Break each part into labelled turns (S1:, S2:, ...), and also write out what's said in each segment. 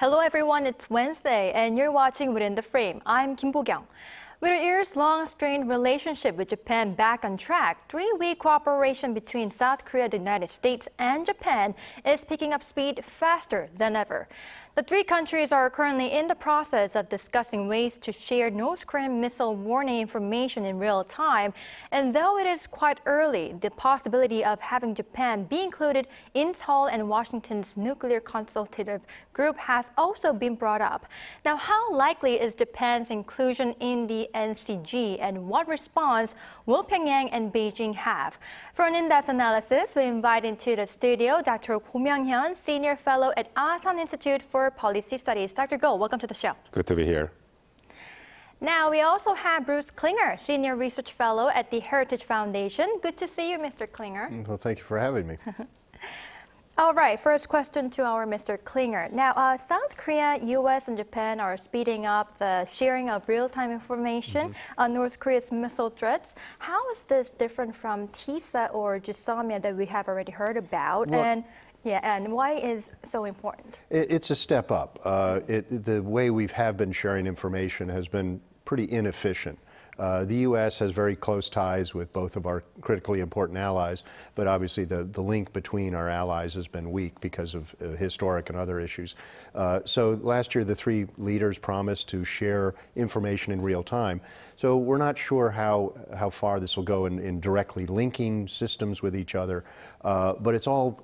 S1: Hello everyone, it's Wednesday and you're watching Within the Frame. I'm Kim Bo-kyung. With a years-long strained relationship with Japan back on track, three-week cooperation between South Korea, the United States, and Japan is picking up speed faster than ever. The three countries are currently in the process of discussing ways to share North Korean missile warning information in real time. And though it is quite early, the possibility of having Japan be included in Seoul and Washington's nuclear consultative group has also been brought up. Now, how likely is Japan's inclusion in the NCG, and what response will Pyongyang and Beijing have? For an in-depth analysis, we invite into the studio Doctor Go Myong-hyun, Senior Fellow at Asan Institute for Policy Studies. Dr. Go, welcome to the show.
S2: Good to be here.
S1: Now, we also have Bruce Klingner, Senior Research Fellow at the Heritage Foundation. Good to see you, Mr. Klingner.
S3: Well, thank you for having me.
S1: All right, first question to our Mr. Klingner. Now, South Korea, U.S., and Japan are speeding up the sharing of real-time information on North Korea's missile threats. How is this different from TISA or GSOMIA that we have already heard about?
S3: Well,
S1: and why is so important?
S3: It's a step up. The way we have been sharing information has been pretty inefficient. The U.S. has very close ties with both of our critically important allies, but obviously the link between our allies has been weak because of historic and other issues. So last year the three leaders promised to share information in real time. So we're not sure how far this will go in directly linking systems with each other, but it's all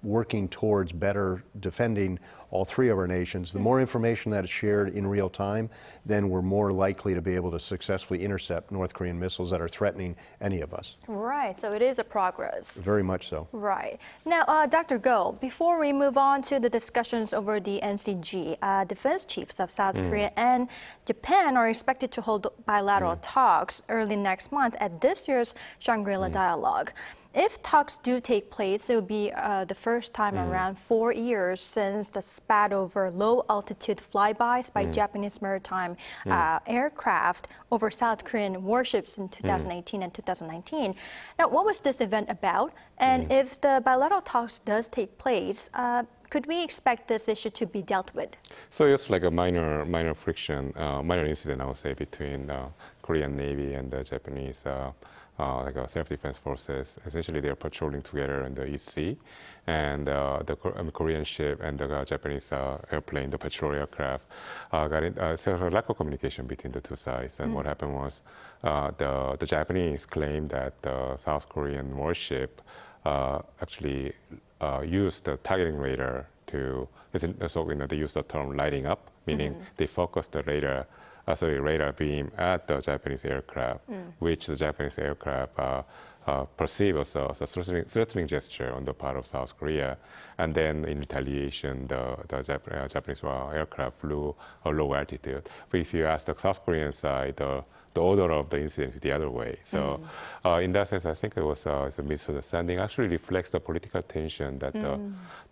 S3: working towards better defending all three of our nations. The more information that is shared in real time, then we're more likely to be able to successfully intercept North Korean missiles that are threatening any of us.
S1: Right, so it is a progress.
S3: Very much so.
S1: Right. Now, Dr. Go, before we move on to the discussions over the NCG, defense chiefs of South Korea and Japan are expected to hold bilateral talks early next month at this year's Shangri-La Dialogue. If talks do take place, it will be the first time around 4 years since the spat over low-altitude flybys by Japanese maritime aircraft over South Korean warships in 2018 and 2019. Now, what was this event about? And if the bilateral talks does take place, could we expect this issue to be dealt with?
S2: So it's like a minor friction, minor incident, I would say, between Korean Navy and the Japanese self-defense forces. Essentially, they're patrolling together in the East Sea, and the Korean ship and the Japanese airplane, the patrol aircraft, so a lack of communication between the two sides. And what happened was the Japanese claimed that the South Korean warship actually used the targeting radar to, so they used the term lighting up, meaning they focused the radar beam at the Japanese aircraft, which the Japanese aircraft perceived as a threatening gesture on the part of South Korea. And then in retaliation, the Japanese aircraft flew a low altitude. But if you ask the South Korean side, the order of the incident is the other way. So in that sense, I think it's a misunderstanding. Actually reflects the political tension that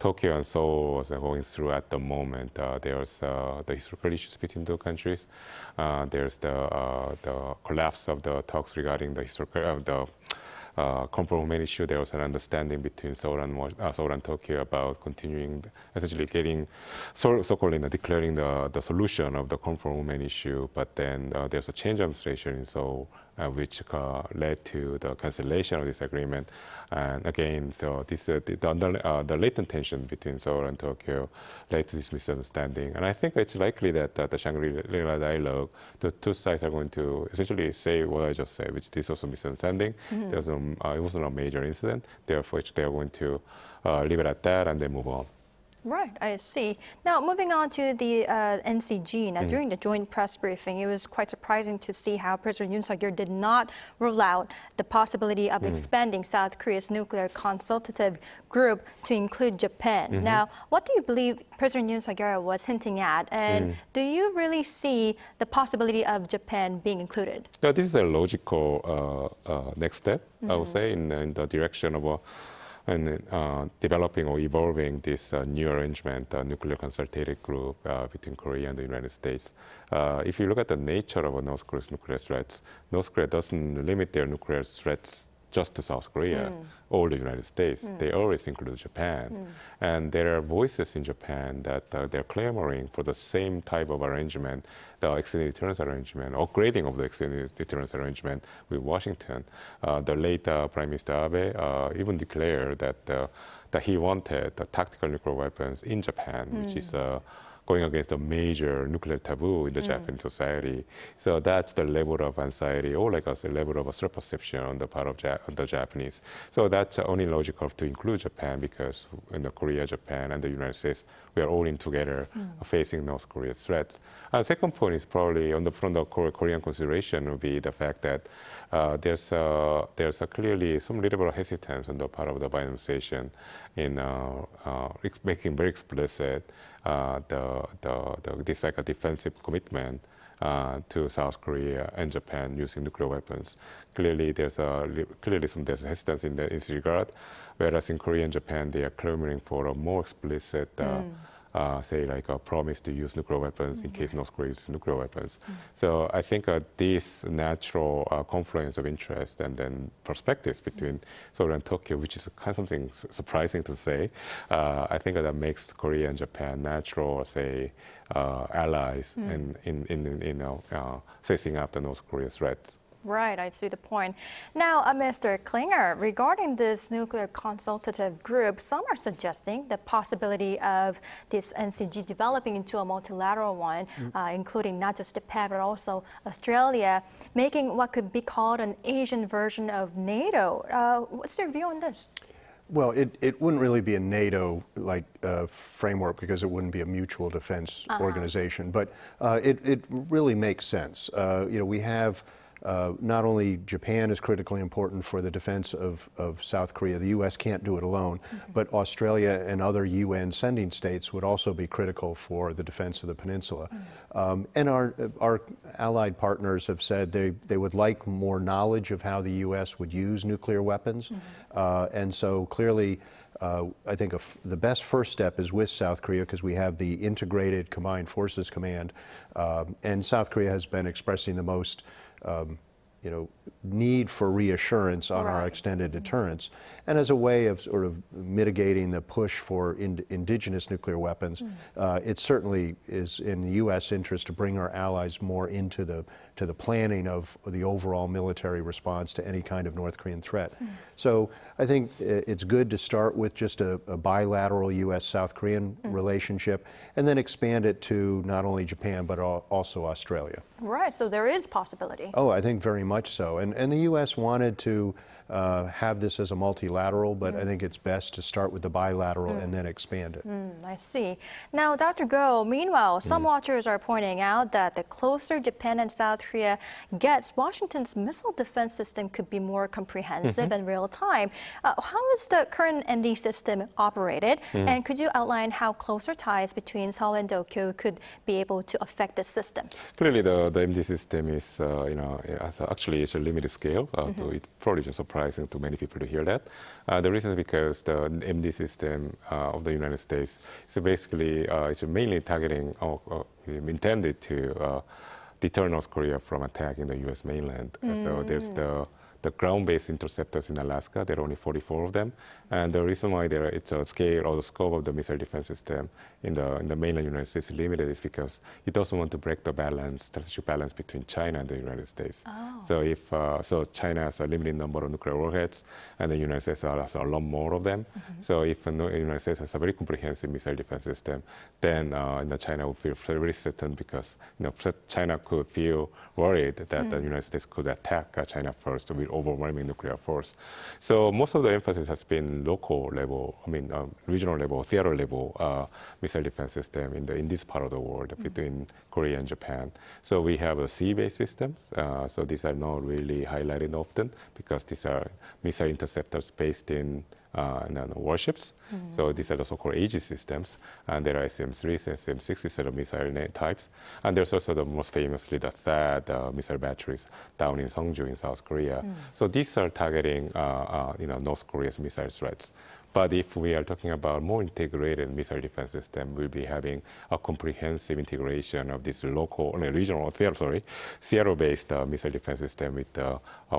S2: Tokyo and Seoul was going through at the moment. There's the historical issues between the countries. There's the collapse of the talks regarding the historical compromise issue. There was an understanding between Seoul and Tokyo about continuing, essentially getting, so-called declaring the solution of the compromise issue. But then there's a change of administration in Seoul, which led to the cancellation of this agreement. And again, so this the latent tension between Seoul and Tokyo led to this misunderstanding. And I think it's likely that the Shangri-La dialogue, the two sides are going to essentially say what I just said, which is also misunderstanding. It wasn't a major incident. Therefore, they are going to leave it at that and then move on.
S1: Right, I see. Now, moving on to the NCG. Now, during the joint press briefing, it was quite surprising to see how President Yoon Suk-yeol did not rule out the possibility of expanding South Korea's nuclear consultative group to include Japan. Now, what do you believe President Yoon Suk-yeol was hinting at? And do you really see the possibility of Japan being included?
S2: Yeah, this is a logical next step, I would say, in the direction of developing or evolving this new arrangement, nuclear consultative group between Korea and the United States. If you look at the nature of North Korea's nuclear threats, North Korea doesn't limit their nuclear threats just to South Korea or the United States. They always include Japan. And there are voices in Japan that they're clamoring for the same type of arrangement, the extended deterrence arrangement, upgrading of the extended deterrence arrangement with Washington. The late Prime Minister Abe even declared that he wanted the tactical nuclear weapons in Japan, which is going against a major nuclear taboo in the Japanese society. So that's the level of anxiety, or like a level of a self-perception on the part of the Japanese. So that's only logical to include Japan, because in the Korea, Japan, and the United States, we are all in together facing North Korea's threats. And second point is probably from the Korean consideration would be the fact that there's clearly some little hesitance on the part of the Biden administration in making very explicit this like a defensive commitment to South Korea and Japan using nuclear weapons. Clearly, there's hesitance in this regard, whereas in Korea and Japan, they are clamoring for a more explicit say like a promise to use nuclear weapons in case North Korea uses nuclear weapons. So I think this natural confluence of interest and then perspectives between Seoul and Tokyo, which is kind of something surprising to say, I think that makes Korea and Japan natural, say, allies in facing up the North Korea threat.
S1: Right, I see the point. Now, Mr. Klingner, regarding this nuclear consultative group, some are suggesting the possibility of this NCG developing into a multilateral one, including not just Japan, but also Australia, making what could be called an Asian version of NATO. What's your view on this?
S3: Well, it wouldn't really be a NATO-like framework, because it wouldn't be a mutual defense organization, but it really makes sense. We have not only Japan is critically important for the defense of South Korea, the U.S. can't do it alone, but Australia and other UN sending states would also be critical for the defense of the peninsula. And our allied partners have said they would like more knowledge of how the U.S. would use nuclear weapons. And so clearly, I think the best first step is with South Korea, because we have the Integrated Combined Forces Command, and South Korea has been expressing the most need for reassurance on our extended deterrence. And as a way of sort of mitigating the push for indigenous nuclear weapons, it certainly is in the U.S. interest to bring our allies more into the planning of the overall military response to any kind of North Korean threat. So I think it's good to start with just a bilateral U.S.-South Korean relationship, and then expand it to not only Japan, but also Australia.
S1: Right, so there is possibility.
S3: Oh, I think very much so. And the U.S. wanted to have this as a multilateral, but I think it's best to start with the bilateral and then expand it.
S1: I see. Now, Dr. Go, meanwhile, some watchers are pointing out that the closer Japan and South Korea gets, Washington's missile defense system could be more comprehensive and real time. How is the current ND system operated? And could you outline how closer ties between Seoul and Tokyo could be able to affect the system?
S2: Clearly, the MD system is, actually it's a limited scale. It's probably just surprising to many people to hear that. The reason is because the MD system of the United States is basically it's mainly targeting, intended to deter North Korea from attacking the U.S. mainland. So there's the ground-based interceptors in Alaska. There are only 44 of them. And the reason why it's a scale or the scope of the missile defense system in the mainland United States is limited is because it doesn't want to break the strategic balance between China and the United States. So China has a limited number of nuclear warheads, and the United States has a lot more of them. So if the United States has a very comprehensive missile defense system, then China would feel very certain, because China could feel worried that the United States could attack China first with overwhelming nuclear force. So most of the emphasis has been local level, regional level, theater level missile defense system in this part of the world between Korea and Japan. So we have sea-based systems. So these are not really highlighted often, because these are missile interceptors based in warships. So these are the so-called Aegis systems, and there are SM-3s and SM-6 sort of missile types. And there's also the most famously the THAAD missile batteries down in Seongju in South Korea. So these are targeting North Korea's missile threats. But if we are talking about more integrated missile defense system, we'll be having a comprehensive integration of this local, regional, Seattle-based missile defense system with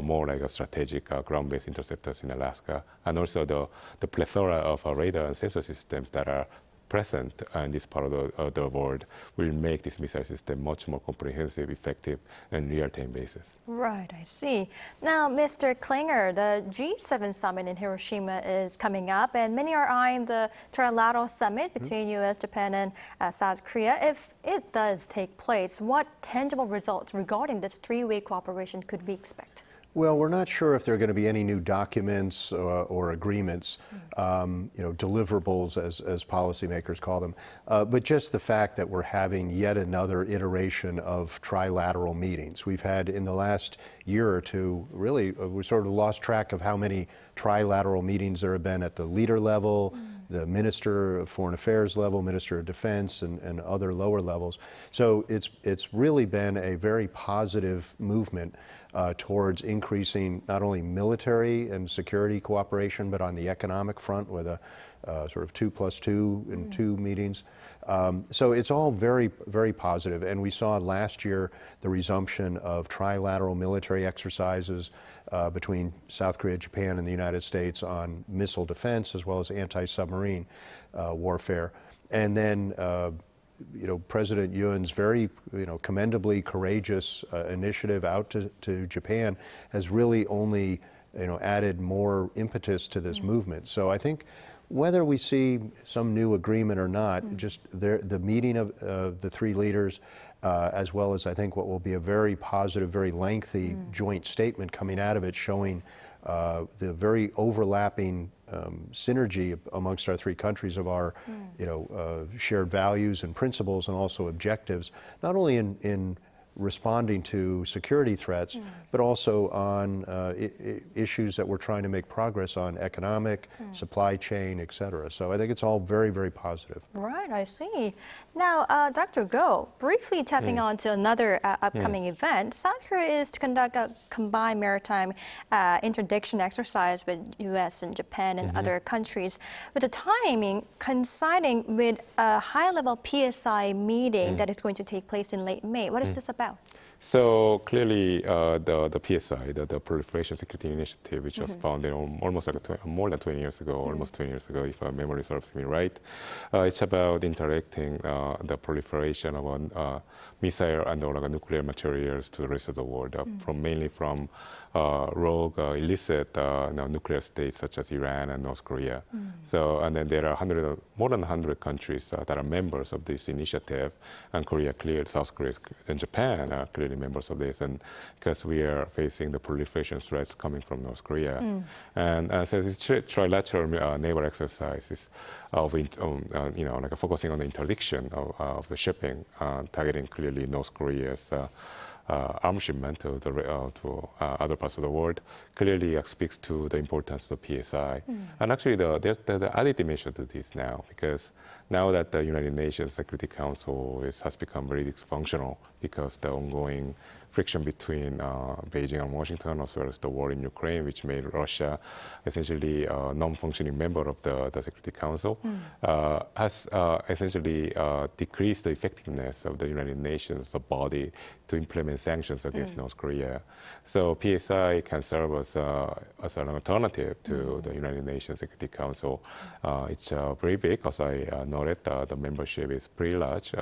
S2: more like a strategic ground-based interceptors in Alaska, and also the plethora of radar and sensor systems that are present in this part of the world will make this missile system much more comprehensive, effective, and real-time basis.
S1: Right, I see. Now, Mr. Klingner, the G7 summit in Hiroshima is coming up, and many are eyeing the trilateral summit between U.S., Japan, and South Korea. If it does take place, what tangible results regarding this three-way cooperation could we expect?
S3: Well, we're not sure if there are going to be any new documents or agreements, deliverables, as policymakers call them, but just the fact that we're having yet another iteration of trilateral meetings. We've had in the last year or two, really, we sort of lost track of how many trilateral meetings there have been at the leader level, the Minister of Foreign Affairs level, Minister of Defense, and other lower levels. So it's really been a very positive movement towards increasing not only military and security cooperation, but on the economic front with a sort of 2+2 in 2 meetings. So it's all very, very positive. And we saw last year the resumption of trilateral military exercises between South Korea, Japan, and the United States on missile defense as well as anti-submarine warfare. And then President Yoon's very, commendably courageous initiative out to Japan has really only, added more impetus to this movement. So I think whether we see some new agreement or not, just the meeting of the three leaders, as well as I think what will be a very positive, very lengthy joint statement coming out of it, showing the very overlapping synergy amongst our three countries of our, shared values and principles and also objectives, not only in responding to security threats, but also on issues that we're trying to make progress on, economic, supply chain, et cetera. So I think it's all very, very positive.
S1: Right, I see. Now, Dr. Go, briefly tapping on to another upcoming event, South Korea is to conduct a combined maritime interdiction exercise with U.S. and Japan and other countries, with the timing coinciding with a high-level PSI meeting that is going to take place in late May. What is this about?
S2: So clearly, the PSI, the Proliferation Security Initiative, which was founded almost like more than 20 years ago, almost 20 years ago, if my memory serves me right. It's about interacting the proliferation of missile and nuclear materials to the rest of the world, mainly from rogue, illicit nuclear states such as Iran and North Korea. So, and then there are more than 100 countries that are members of this initiative, and Korea cleared, South Korea and Japan are clearly members of this, and because we are facing the proliferation threats coming from North Korea. And so this trilateral naval exercises of, focusing on the interdiction of the shipping, targeting clearly North Korea's arms shipment to other parts of the world, clearly speaks to the importance of the PSI. And actually, there's the added dimension to this now, because now that the United Nations Security Council has become very dysfunctional because the ongoing friction between Beijing and Washington, as well as the war in Ukraine, which made Russia essentially a non-functioning member of the Security Council, has essentially decreased the effectiveness of the United Nations body to implement sanctions against North Korea. So PSI can serve as an alternative to the United Nations Security Council. It's very big, as I noted. The membership is pretty large.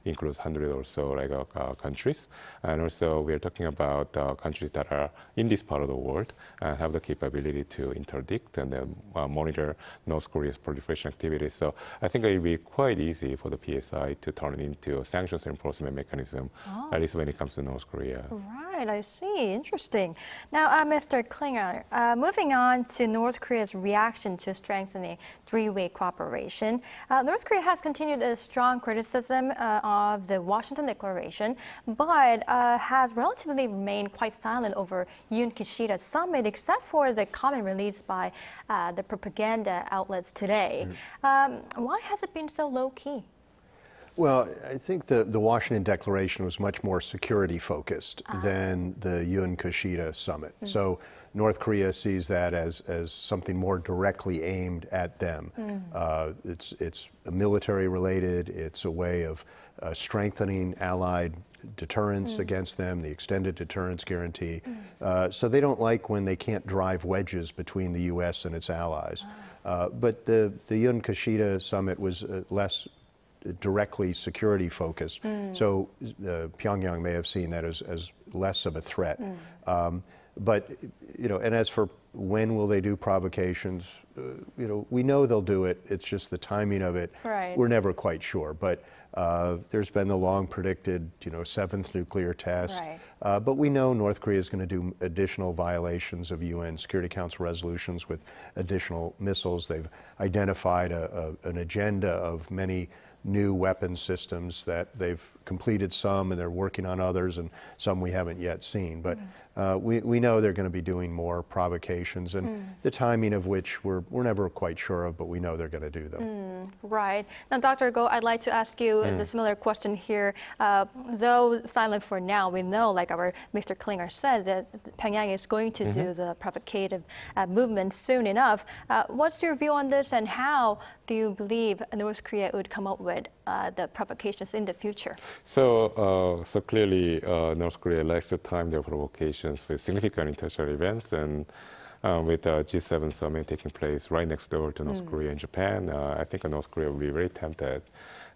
S2: Includes 100 or so countries, and also we are talking about countries that are in this part of the world and have the capability to interdict and then monitor North Korea's proliferation activities. So I think it will be quite easy for the PSI to turn into a sanctions enforcement mechanism, at least when it comes to North Korea.
S1: Right, I see. Interesting. Now, Mr. Klingner, moving on to North Korea's reaction to strengthening three-way cooperation. North Korea has continued a strong criticism of the Washington Declaration, but has relatively remained quite silent over Yoon Kishida's summit, except for the comment released by the propaganda outlets today. Why has it been so low-key?
S3: Well, I think the Washington Declaration was much more security focused than the UN-Kushida summit. So North Korea sees that as something more directly aimed at them. It's military related. It's a way of strengthening allied deterrence against them, the extended deterrence guarantee. So they don't like when they can't drive wedges between the U.S. and its allies. But the UN-Kushida summit was less directly security focused. So Pyongyang may have seen that as less of a threat. But, and as for when will they do provocations, we know they'll do it. It's just the timing of it.
S1: Right.
S3: We're never quite sure. But there's been the long predicted, 7th nuclear test.
S1: Right.
S3: But we know North Korea is going to do additional violations of UN Security Council resolutions with additional missiles. They've identified an agenda of many new weapon systems that they've completed some and they're working on others, and some we haven't yet seen. But we know they're going to be doing more provocations, and the timing of which we're never quite sure of, but we know they're going to do them.
S1: Right. Now, Dr. Go, I'd like to ask you the similar question here. Though silent for now, we know, like our Mr. Klingner said, that Pyongyang is going to do the provocative movement soon enough. What's your view on this, and how do you believe North Korea would come up with the provocations in the future?
S2: So clearly, North Korea likes to time their provocations with significant international events, and with the G7 summit taking place right next door to North Korea and Japan, I think North Korea will be very tempted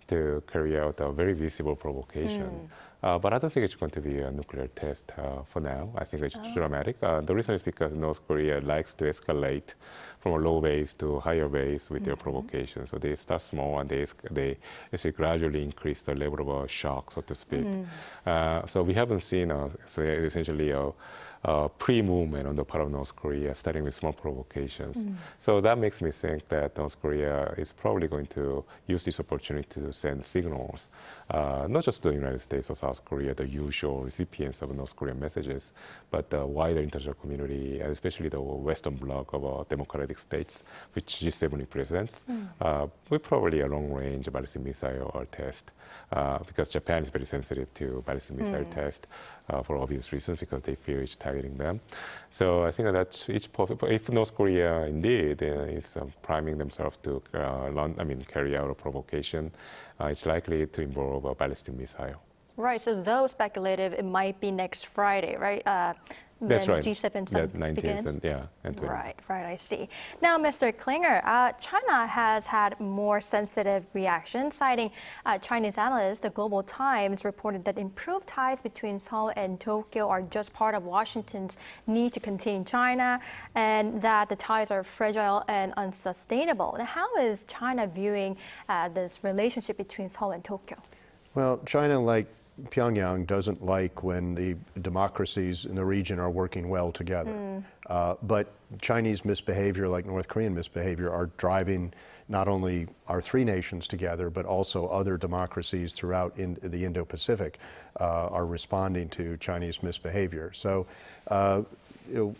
S2: to carry out a very visible provocation. But I don't think it's going to be a nuclear test for now. I think it's dramatic. The reason is because North Korea likes to escalate from a low base to higher base with their provocation. So they start small and they actually gradually increase the level of shock, so to speak. So we haven't seen essentially a pre-movement on the part of North Korea, starting with small provocations. So that makes me think that North Korea is probably going to use this opportunity to send signals, not just to the United States or South Korea, the usual recipients of North Korean messages, but the wider international community, and especially the Western bloc of democratic states, which G7 represents, with probably a long-range ballistic missile test, because Japan is very sensitive to ballistic missile test for obvious reasons, because they fear it's targeting them. So I think that if North Korea indeed is priming themselves to carry out a provocation, it's likely to involve a ballistic missile.
S1: Right, so though speculative, it might be next Friday, right?
S2: That's right.
S1: G7 summit
S2: 19th
S1: begins?
S2: and 20th.
S1: Right, I see. Now, Mr. Klingner, China has had more sensitive reactions, citing Chinese analysts. The Global Times reported that improved ties between Seoul and Tokyo are just part of Washington's need to contain China, and that the ties are fragile and unsustainable. Now, how is China viewing this relationship between Seoul and Tokyo?
S3: Well, China, like Pyongyang, doesn't like when the democracies in the region are working well together. But Chinese misbehavior, like North Korean misbehavior, are driving not only our three nations together, but also other democracies throughout the Indo-Pacific are responding to Chinese misbehavior. So,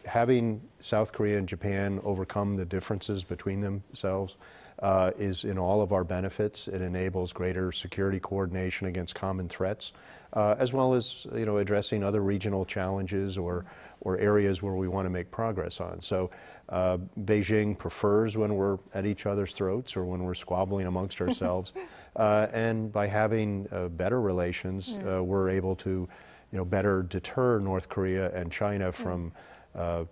S3: having South Korea and Japan overcome the differences between themselves is in all of our benefits. It enables greater security coordination against common threats, as well as addressing other regional challenges or areas where we want to make progress on. So Beijing prefers when we're at each other's throats or when we're squabbling amongst ourselves, and by having better relations, we're able to better deter North Korea and China from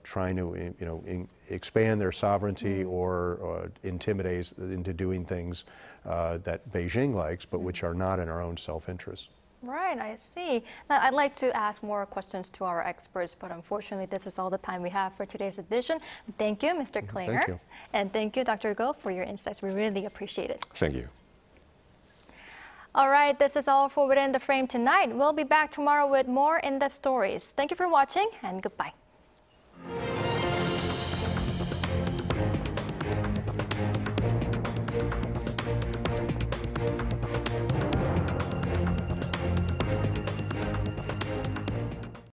S3: trying to expand their sovereignty or intimidate into doing things that Beijing likes, but which are not in our own self-interest.
S1: Right, I see. Now, I'd like to ask more questions to our experts, but unfortunately, this is all the time we have for today's edition. Thank you, Mr. Klingner.
S3: Thank you.
S1: And thank you, Dr. Go, for your insights. We really appreciate it.
S2: Thank you.
S1: All right, this is all for Within the Frame tonight. We'll be back tomorrow with more in-depth stories. Thank you for watching, and goodbye.